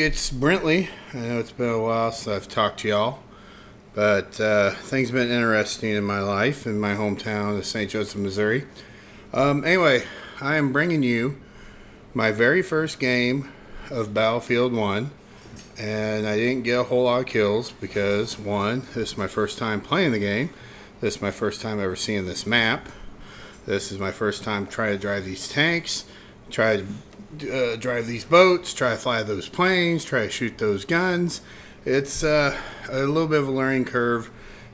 it's Brently. I know it's been a while since I've talked to y'all, but things have been interesting in my life in my hometown of St. Joseph, Missouri. Anyway, I am bringing you my very first game of Battlefield 1, and I didn't get a whole lot of kills because, one, this is my first time playing the game. This is my first time ever seeing this map. This is my first time trying to drive these tanks, try to drive these boats, try to fly those planes, try to shoot those guns. It's a little bit of a learning curve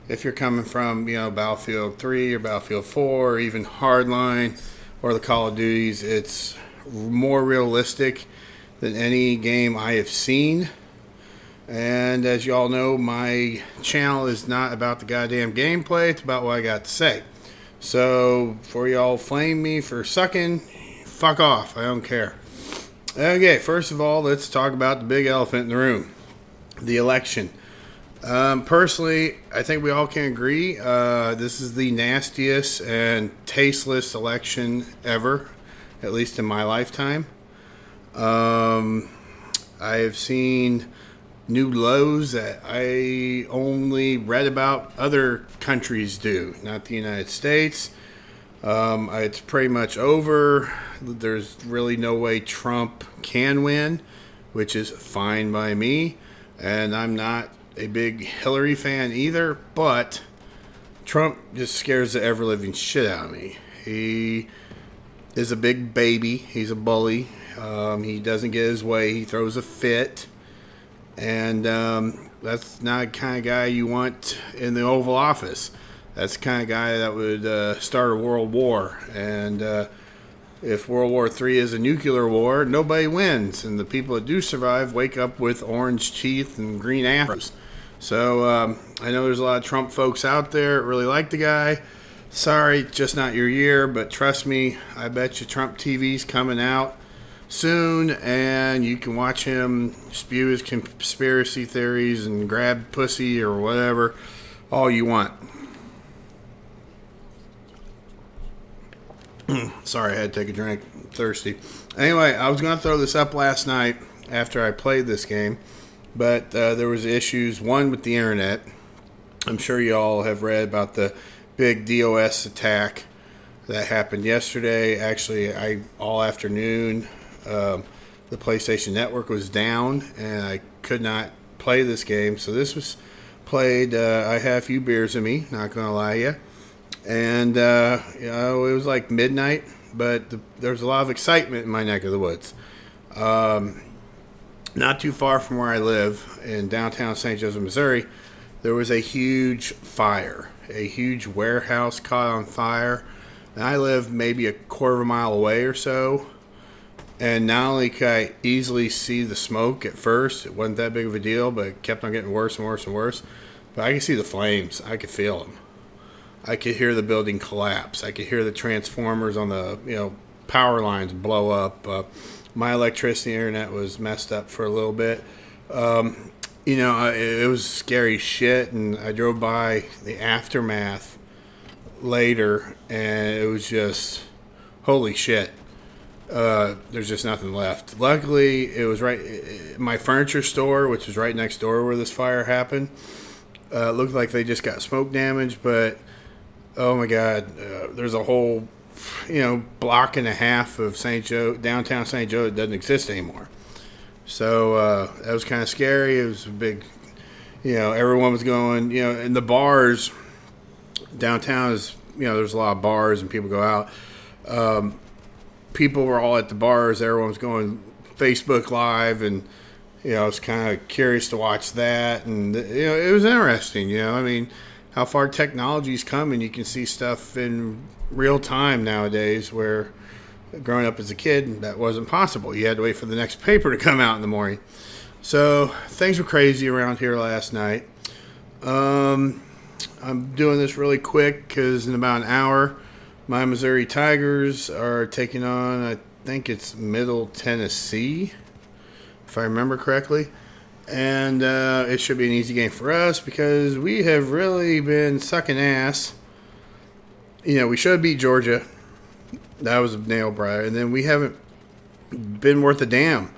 if you're coming from, Battlefield 3 or Battlefield 4 or even Hardline or the Call of Duties. It's more realistic than any game I have seen. And as you all know, my channel is not about the goddamn gameplay. It's about what I got to say. So, before y'all flame me for sucking, fuck off. I don't care. Okay, first of all, let's talk about the big elephant in the room. The election. Personally, I think we all can agree this is the nastiest and tasteless election ever, at least in my lifetime. I have seen new lows that I only read about other countries do, not the United States. It's pretty much over. There's really no way Trump can win, which is fine by me. And I'm not a big Hillary fan either, but Trump just scares the ever-living shit out of me. He is a big baby. He's a bully. He doesn't get his way. He throws a fit. And that's not the kind of guy you want in the Oval Office. That's the kind of guy that would start a world war. And if World War III is a nuclear war, nobody wins. And the people that do survive wake up with orange teeth and green afros. So I know there's a lot of Trump folks out there that really like the guy. Sorry, just not your year. But trust me, I bet you Trump TV's coming out soon, and you can watch him spew his conspiracy theories and grab pussy or whatever all you want. Sorry, I had to take a drink. I'm thirsty. Anyway, I was going to throw this up last night after I played this game, but there was issues, one with the internet. I'm sure you all have read about the big DOS attack that happened yesterday. Actually, all afternoon, the PlayStation Network was down, and I could not play this game. So this was played. I had a few beers in me, not going to lie to you. And, it was like midnight, but there was a lot of excitement in my neck of the woods. Not too far from where I live in downtown St. Joseph, Missouri, there was a huge fire. A huge warehouse caught on fire. And I live maybe a quarter of a mile away or so. And not only could I easily see the smoke at first, it wasn't that big of a deal, but it kept on getting worse and worse and worse. But I could see the flames. I could feel them. I could hear the building collapse. I could hear the transformers on the power lines blow up. My electricity internet was messed up for a little bit. It was scary shit, and I drove by the aftermath later, and it was just holy shit. There's just nothing left. Luckily, it was my furniture store, which was right next door where this fire happened. Looked like they just got smoke damage, but oh my God, there's a whole, block and a half of downtown St. Joe that doesn't exist anymore. So that was kind of scary. It was a big, everyone was going, in the bars downtown is, there's a lot of bars and people go out. People were all at the bars. Everyone was going Facebook Live, and I was kind of curious to watch that, and it was interesting. How far technology's come, and you can see stuff in real time nowadays, where growing up as a kid that wasn't possible. You had to wait for the next paper to come out in the morning. So things were crazy around here last night. I'm doing this really quick because in about an hour, my Missouri Tigers are taking on, I think it's Middle Tennessee, if I remember correctly. And it should be an easy game for us because we have really been sucking ass. We should have beat Georgia. That was a nail biter. And then we haven't been worth a damn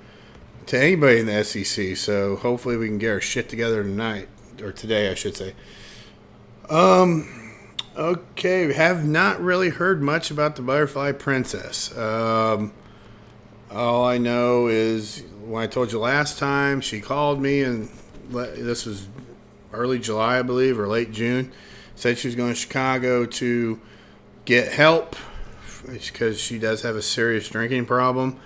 to anybody in the SEC. So hopefully we can get our shit together tonight, or today, I should say. Okay, we have not really heard much about the Butterfly Princess. All I know is when I told you last time, she called me, and this was early July, I believe, or late June. Said she was going to Chicago to get help because she does have a serious drinking problem.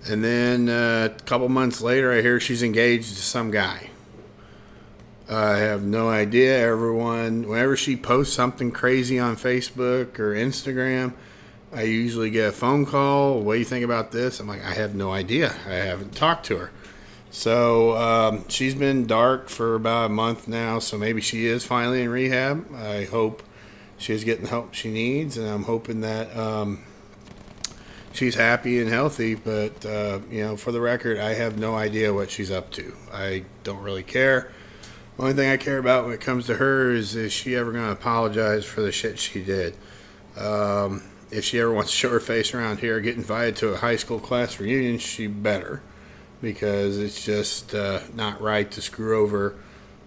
And then a couple months later, I hear she's engaged to some guy. I have no idea. Everyone, whenever she posts something crazy on Facebook or Instagram, I usually get a phone call. What do you think about this? I'm like, I have no idea. I haven't talked to her. So she's been dark for about a month now, so maybe she is finally in rehab. I hope she is getting the help she needs, and I'm hoping that she's happy and healthy. But, for the record, I have no idea what she's up to. I don't really care. The only thing I care about when it comes to her is she ever going to apologize for the shit she did. If she ever wants to show her face around here, get invited to a high school class reunion, she better. Because it's just not right to screw over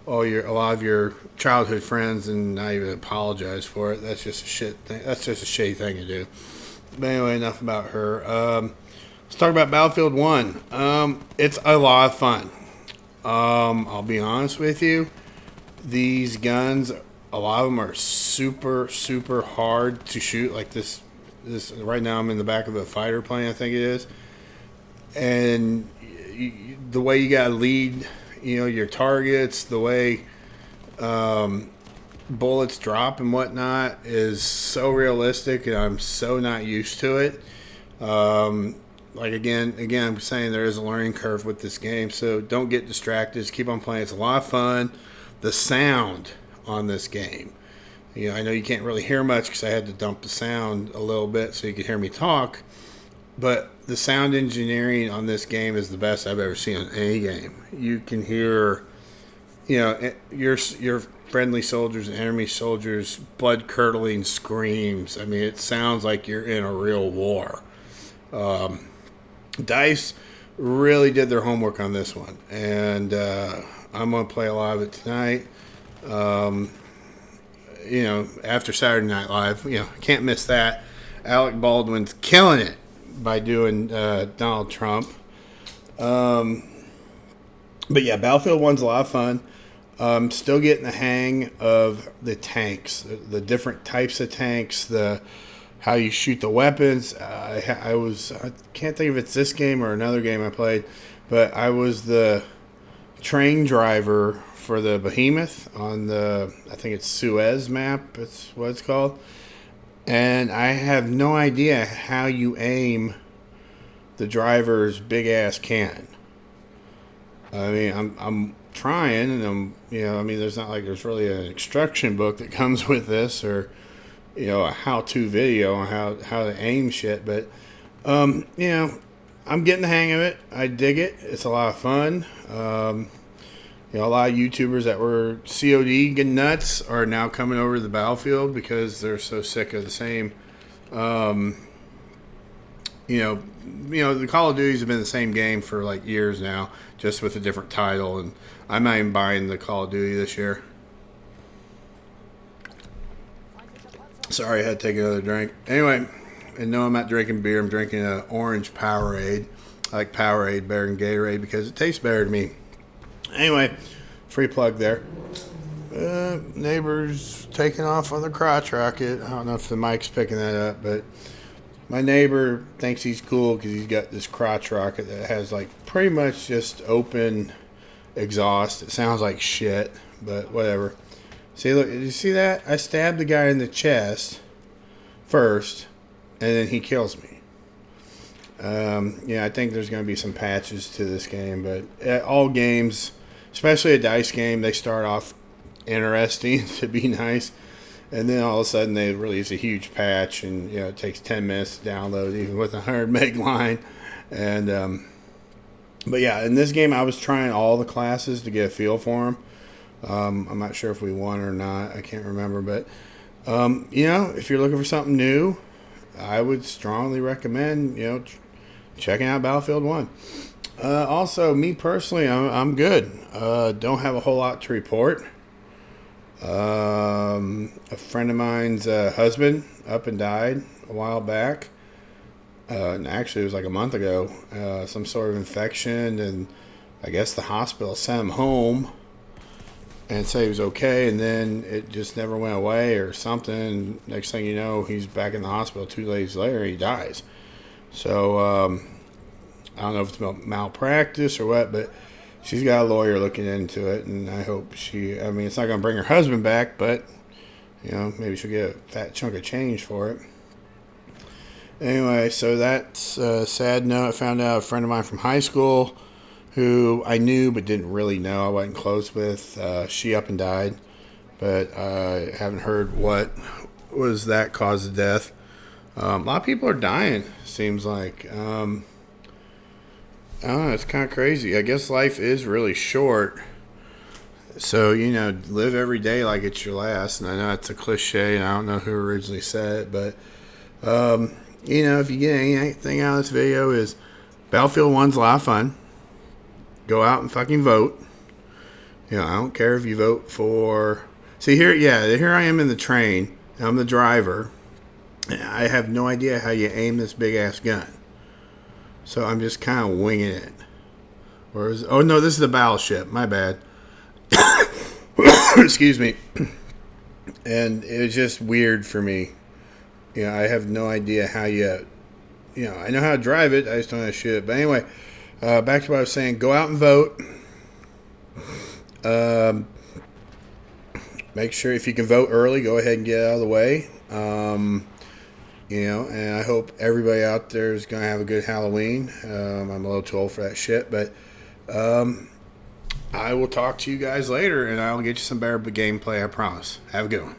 a lot of your childhood friends and not even apologize for it. That's just a shit thing. That's just a shitty thing to do. But anyway, enough about her. Let's talk about Battlefield 1. It's a lot of fun. I'll be honest with you. These guns, a lot of them are super, super hard to shoot. Like this right now I'm in the back of a fighter plane, I think it is. And the way you got to lead, your targets, the way bullets drop and whatnot is so realistic, and I'm so not used to it. Again, I'm saying there is a learning curve with this game, so don't get distracted. Just keep on playing. It's a lot of fun. The sound on this game, I know you can't really hear much because I had to dump the sound a little bit so you could hear me talk, but the sound engineering on this game is the best I've ever seen on any game. You can hear, your friendly soldiers and enemy soldiers' blood-curdling screams. I mean, it sounds like you're in a real war. DICE really did their homework on this one, and I'm going to play a lot of it tonight. After Saturday Night Live, can't miss that. Alec Baldwin's killing it by doing Donald Trump. But yeah, Battlefield 1's a lot of fun. Still getting the hang of the tanks, the different types of tanks, how you shoot the weapons. I can't think if it's this game or another game I played, but I was the train driver for the Behemoth on I think it's Suez map, it's what it's called. And I have no idea how you aim the driver's big ass cannon. I mean, I'm trying, and there's not like there's really an instruction book that comes with this, or a how-to video on how to aim shit. But I'm getting the hang of it. I dig it. It's a lot of fun. A lot of YouTubers that were COD getting nuts are now coming over to the Battlefield because they're so sick of the same. The Call of Duties have been the same game for like years now, just with a different title. And I'm not even buying the Call of Duty this year. Sorry, I had to take another drink. Anyway, and no, I'm not drinking beer. I'm drinking an orange Powerade. I like Powerade better than Gatorade because it tastes better to me. Anyway, free plug there. Neighbor's taking off on the crotch rocket. I don't know if the mic's picking that up, but my neighbor thinks he's cool because he's got this crotch rocket that has like pretty much just open exhaust. It sounds like shit, but whatever. See, look, did you see that? I stabbed the guy in the chest first, and then he kills me. I think there's going to be some patches to this game, but all games, especially a DICE game, they start off interesting to be nice, and then all of a sudden they release a huge patch, and it takes 10 minutes to download, even with a 100 meg line. And but yeah, in this game I was trying all the classes to get a feel for them. I'm not sure if we won or not. I can't remember, but if you're looking for something new, I would strongly recommend checking out Battlefield 1. Also, me personally, I'm good. Don't have a whole lot to report. A friend of mine's husband up and died a while back. And actually, it was like a month ago. Some sort of infection, and I guess the hospital sent him home and said he was okay, and then it just never went away or something. Next thing you know, he's back in the hospital 2 days later, he dies. So, I don't know if it's malpractice or what, but she's got a lawyer looking into it, and I hope I mean, it's not going to bring her husband back, but, maybe she'll get a fat chunk of change for it. Anyway, so that's a sad note. I found out a friend of mine from high school who I knew but didn't really know, I wasn't close with, she up and died, but I haven't heard what was that cause of death. A lot of people are dying, seems like. I don't know, it's kind of crazy. I guess life is really short. So, live every day like it's your last. And I know it's a cliche, and I don't know who originally said it, but, if you get anything out of this video is Battlefield 1's a lot of fun. Go out and fucking vote. I don't care if you vote for... See, here I am in the train. I'm the driver. And I have no idea how you aim this big-ass gun. So I'm just kind of winging it. Oh, no, this is the battleship. My bad. Excuse me. And it was just weird for me. I have no idea how I know how to drive it. I just don't know how to shoot it. But anyway, back to what I was saying. Go out and vote. Make sure if you can vote early, go ahead and get out of the way. And I hope everybody out there is going to have a good Halloween. I'm a little too old for that shit, but I will talk to you guys later, and I'll get you some better gameplay, I promise. Have a good one.